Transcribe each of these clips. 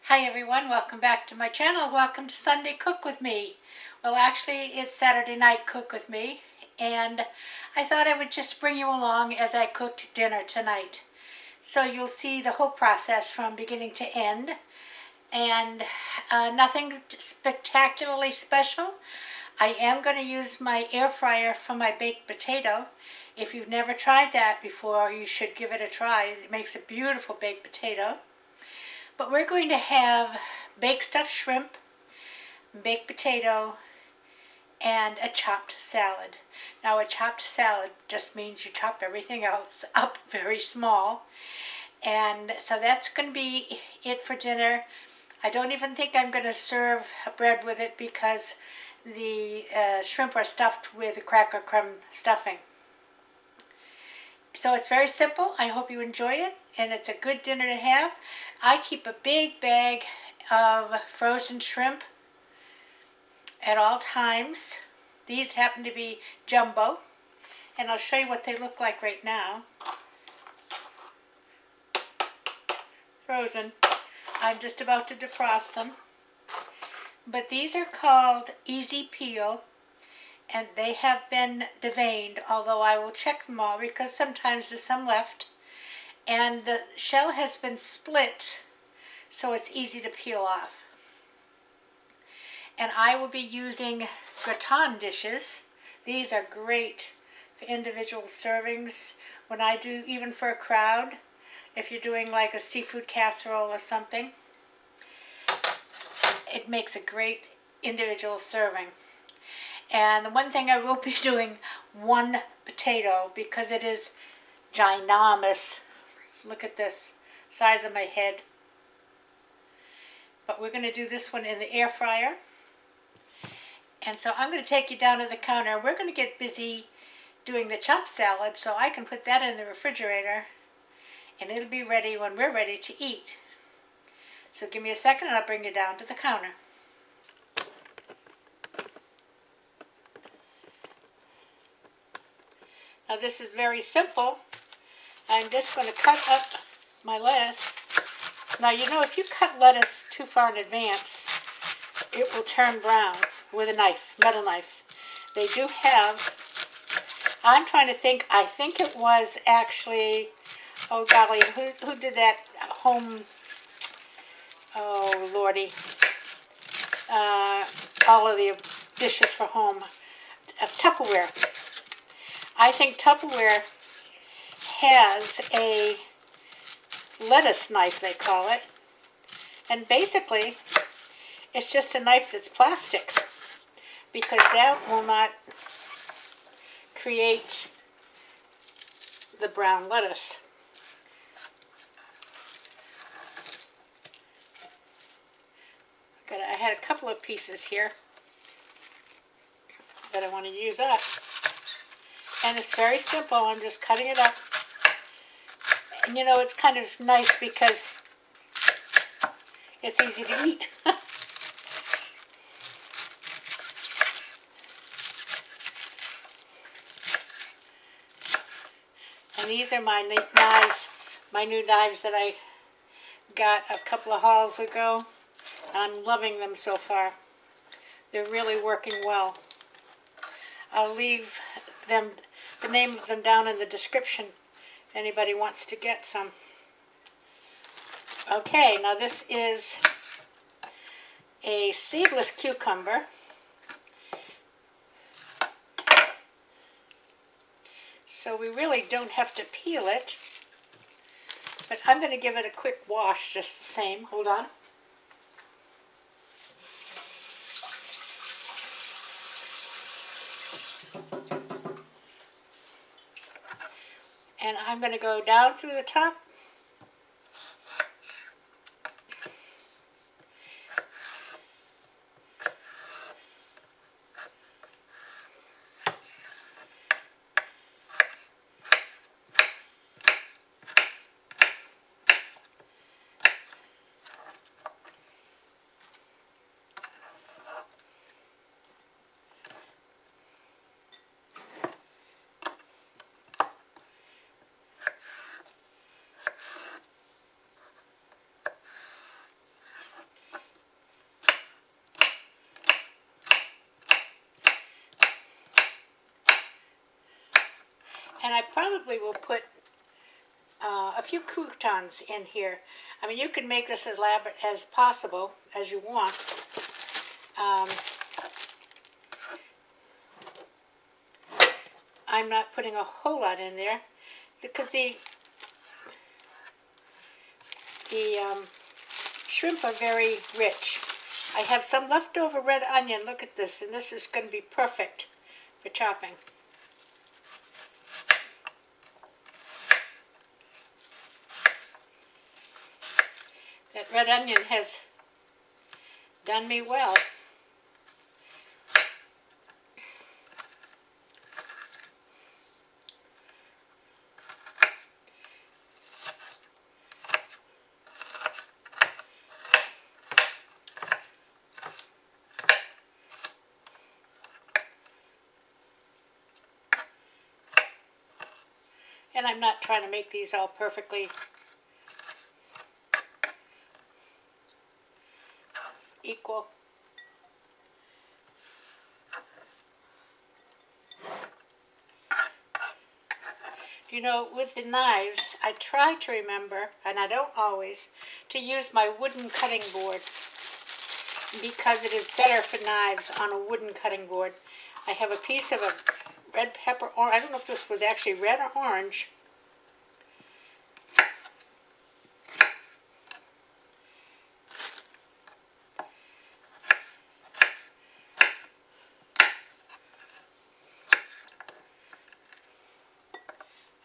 Hi everyone, welcome back to my channel. Welcome to Sunday Cook With Me. Well, actually it's Saturday night Cook With Me, and I thought I would just bring you along as I cooked dinner tonight. So you'll see the whole process from beginning to end, and nothing spectacularly special. I am going to use my air fryer for my baked potato. If you've never tried that before, you should give it a try. It makes a beautiful baked potato. But we're going to have baked stuffed shrimp, baked potato, and a chopped salad. Now a chopped salad just means you chop everything else up very small. And so that's going to be it for dinner. I don't even think I'm going to serve bread with it because the shrimp are stuffed with cracker crumb stuffing. So it's very simple. I hope you enjoy it, and it's a good dinner to have. I keep a big bag of frozen shrimp at all times. These happen to be jumbo, and I'll show you what they look like right now. Frozen. I'm just about to defrost them. But these are called Easy Peel, and they have been deveined, although I will check them all because sometimes there's some left. And the shell has been split, so it's easy to peel off. And I will be using gratin dishes. These are great for individual servings. When I do, even for a crowd, if you're doing like a seafood casserole or something, it makes a great individual serving. And the one thing I will be doing, one potato, because it is ginormous. Look at this, size of my head. But we're going to do this one in the air fryer. And so I'm going to take you down to the counter. We're going to get busy doing the chopped salad so I can put that in the refrigerator and it'll be ready when we're ready to eat. So give me a second and I'll bring you down to the counter. Now this is very simple. I'm just going to cut up my lettuce. Now you know, if you cut lettuce too far in advance, it will turn brown with a knife, metal knife. They do have, I'm trying to think, I think it was actually, oh golly, who did that home, oh lordy, all of the dishes for home, Tupperware. I think Tupperware has a lettuce knife, they call it, and basically it's just a knife that's plastic because that will not create the brown lettuce. I had a couple of pieces here that I want to use up. And it's very simple. I'm just cutting it up. And you know, it's kind of nice because it's easy to eat. And these are my knives, my new knives that I got a couple of hauls ago. I'm loving them so far. They're really working well. I'll leave them, the name of them, down in the description if anybody wants to get some. Okay, now this is a seedless cucumber. So we really don't have to peel it, but I'm going to give it a quick wash just the same. Hold on. And I'm going to go down through the top. And I probably will put a few croutons in here. I mean, you can make this as elaborate as possible, as you want. I'm not putting a whole lot in there because the shrimp are very rich. I have some leftover red onion. Look at this, and this is going to be perfect for chopping. That red onion has done me well. And I'm not trying to make these all perfectly equal. You know, with the knives, I try to remember, and I don't always, to use my wooden cutting board because it is better for knives on a wooden cutting board. I have a piece of a red pepper, or I don't know if this was actually red or orange.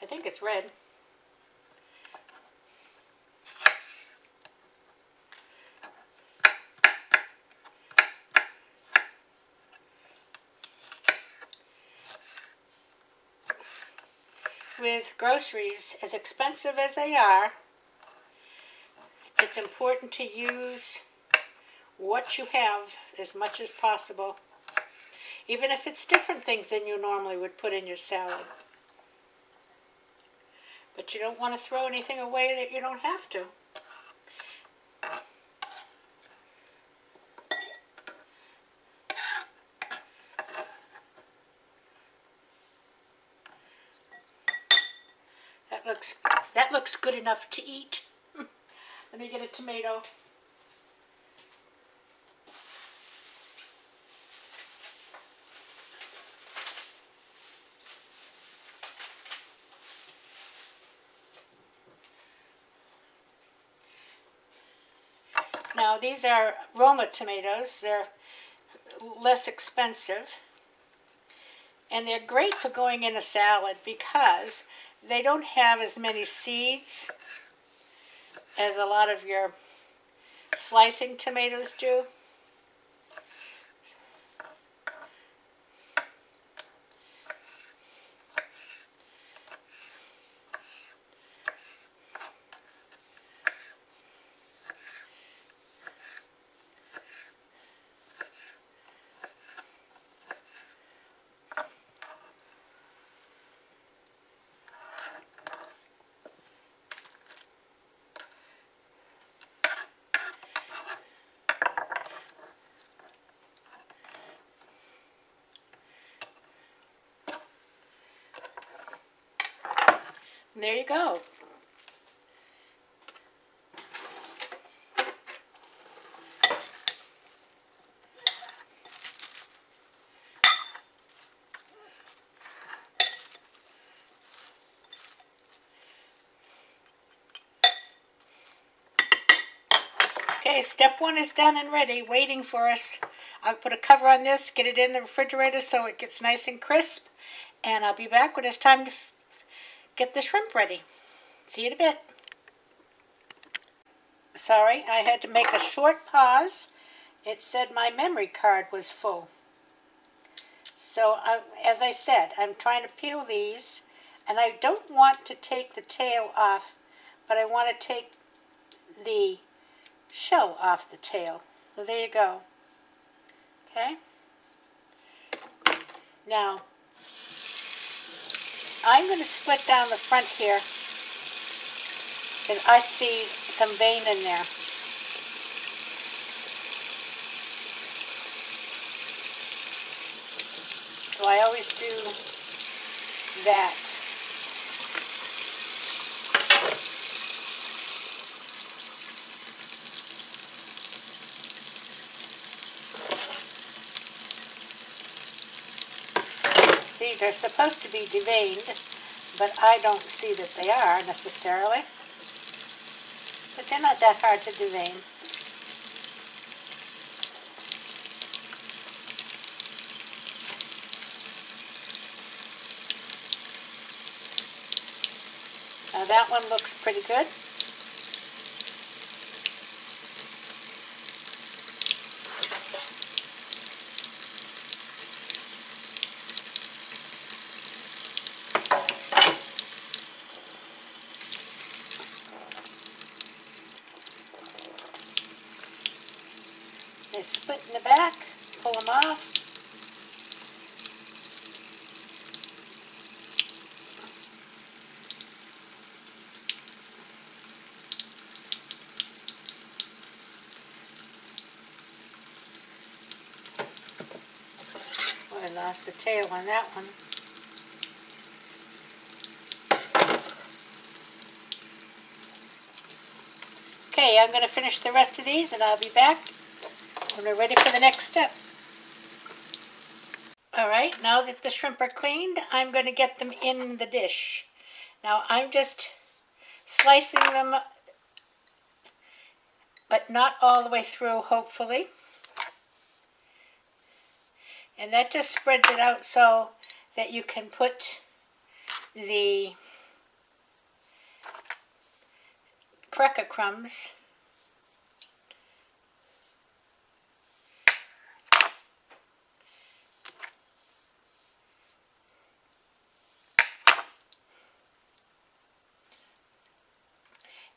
I think it's red. With groceries as expensive as they are, it's important to use what you have as much as possible, even if it's different things than you normally would put in your salad. But you don't want to throw anything away that you don't have to. That looks good enough to eat. Let me get a tomato. Now these are Roma tomatoes. They're less expensive. And they're great for going in a salad because they don't have as many seeds as a lot of your slicing tomatoes do. And there you go. Okay, step one is done and ready, waiting for us. I'll put a cover on this, get it in the refrigerator so it gets nice and crisp, and I'll be back when it's time to get the shrimp ready. See you in a bit. Sorry, I had to make a short pause. It said my memory card was full. So, as I said, I'm trying to peel these, and I don't want to take the tail off, but I want to take the shell off the tail. So there you go. Okay? Now, I'm going to split down the front here, and I see some vein in there. So I always do that. these are supposed to be deveined, but I don't see that they are necessarily. But they're not that hard to devein. Now that one looks pretty good. They split in the back, pull them off. Oh, I lost the tail on that one. Okay, I'm going to finish the rest of these and I'll be back when we're ready for the next step. Alright, now that the shrimp are cleaned, I'm going to get them in the dish. Now I'm just slicing them, but not all the way through, hopefully. And that just spreads it out so that you can put the cracker crumbs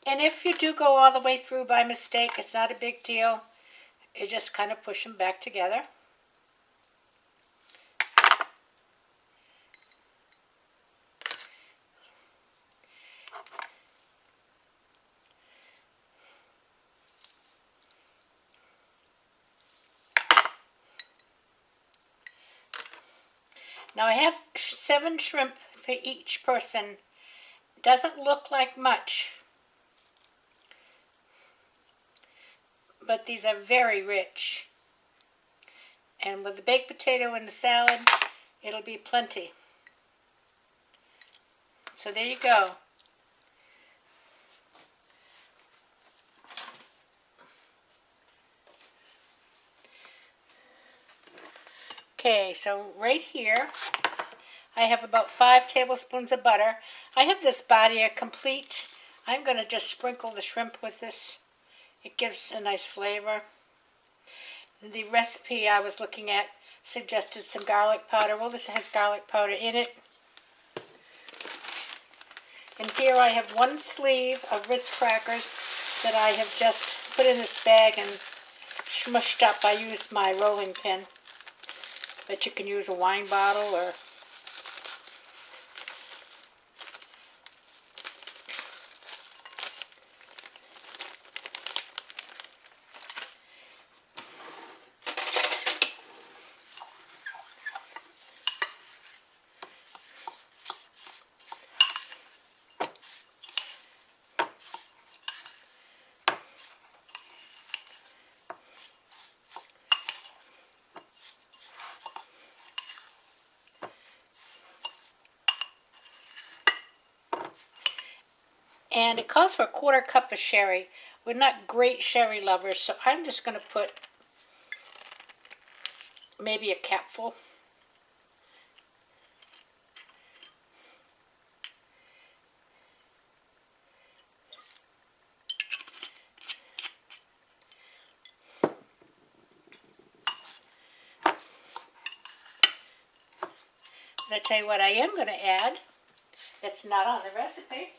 and if you do go all the way through by mistake, it's not a big deal. You just kind of push them back together. Now I have 7 shrimp for each person. Doesn't look like much, but these are very rich. And with the baked potato and the salad, it'll be plenty. So there you go. Okay, so right here, I have about 5 tablespoons of butter. I have this Buttery complete. I'm going to just sprinkle the shrimp with this. It gives a nice flavor. The recipe I was looking at suggested some garlic powder. Well, this has garlic powder in it. And here I have 1 sleeve of Ritz crackers that I have just put in this bag and smushed up. I used my rolling pin, but you can use a wine bottle or and it calls for a 1/4 cup of sherry. We're not great sherry lovers, so I'm just going to put maybe a capful. And I tell you what I am going to add that's not on the recipe.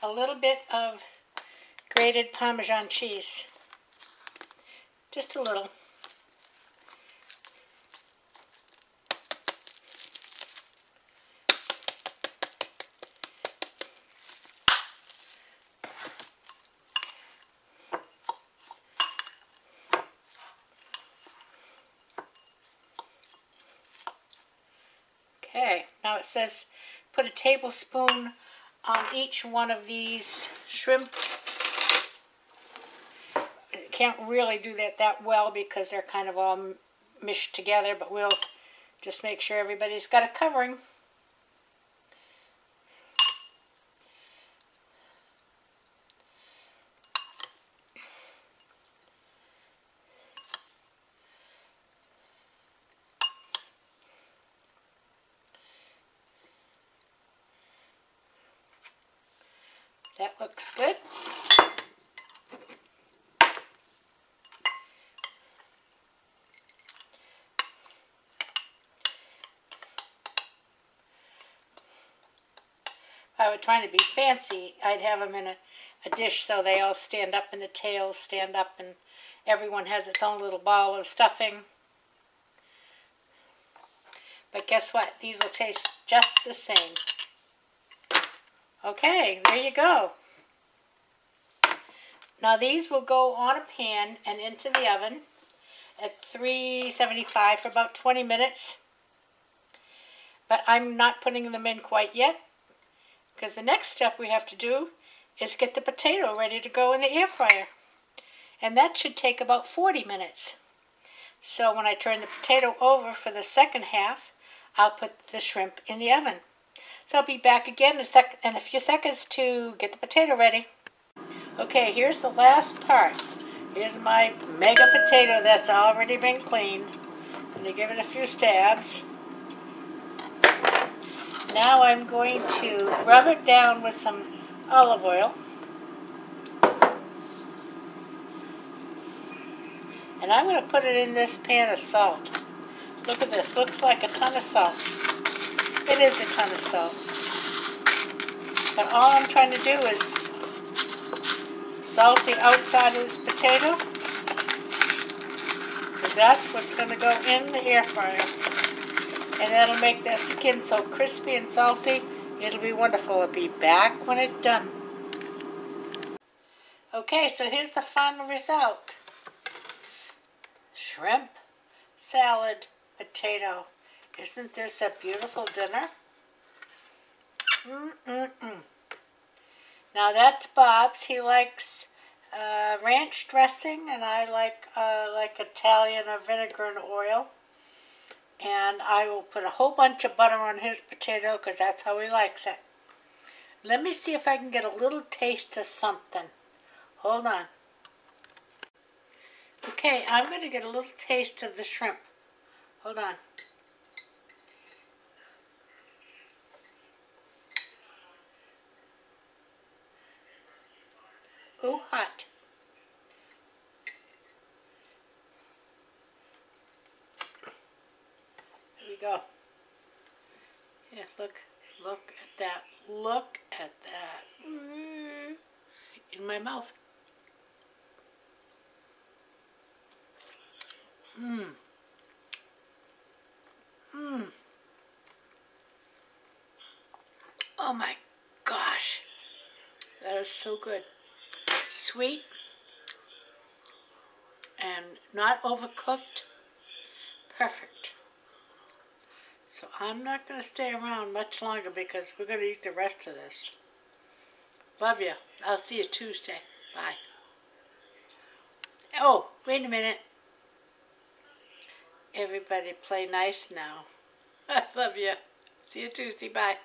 A little bit of grated Parmesan cheese. Just a little. Okay, now it says put a tablespoon on each one of these shrimp. can't really do that well because they're kind of all mished together, but we'll just make sure everybody's got a covering. That looks good. If I were trying to be fancy, I'd have them in a dish so they all stand up and the tails stand up and everyone has its own little ball of stuffing. But guess what? These will taste just the same. Okay, there you go. Now these will go on a pan and into the oven at 375 for about 20 minutes. But I'm not putting them in quite yet, because the next step we have to do is get the potato ready to go in the air fryer. And that should take about 40 minutes. So when I turn the potato over for the second half, I'll put the shrimp in the oven. So I'll be back again in a few seconds to get the potato ready. Okay, here's the last part. Here's my mega potato that's already been cleaned. I'm going to give it a few stabs. Now I'm going to rub it down with some olive oil. And I'm going to put it in this pan of salt. Look at this, looks like a ton of salt. It is a ton of salt. But all I'm trying to do is salt the outside of this potato, because that's what's going to go in the air fryer. And that'll make that skin so crispy and salty, it'll be wonderful. I'll be back when it's done. Okay, so here's the final result. Shrimp, salad, potato. Isn't this a beautiful dinner? Now that's Bob's. He likes ranch dressing, and I like Italian vinegar and oil. And I will put a whole bunch of butter on his potato because that's how he likes it. Let me see if I can get a little taste of something. Hold on. Okay, I'm going to get a little taste of the shrimp. Hold on. Ooh, hot. Here we go. Yeah, look at that. Look at that. In my mouth. Oh my gosh. That is so good. Sweet and not overcooked. Perfect. So I'm not going to stay around much longer because we're going to eat the rest of this. Love you. I'll see you Tuesday. Bye. Oh, wait a minute. Everybody play nice now. I love you. See you Tuesday. Bye.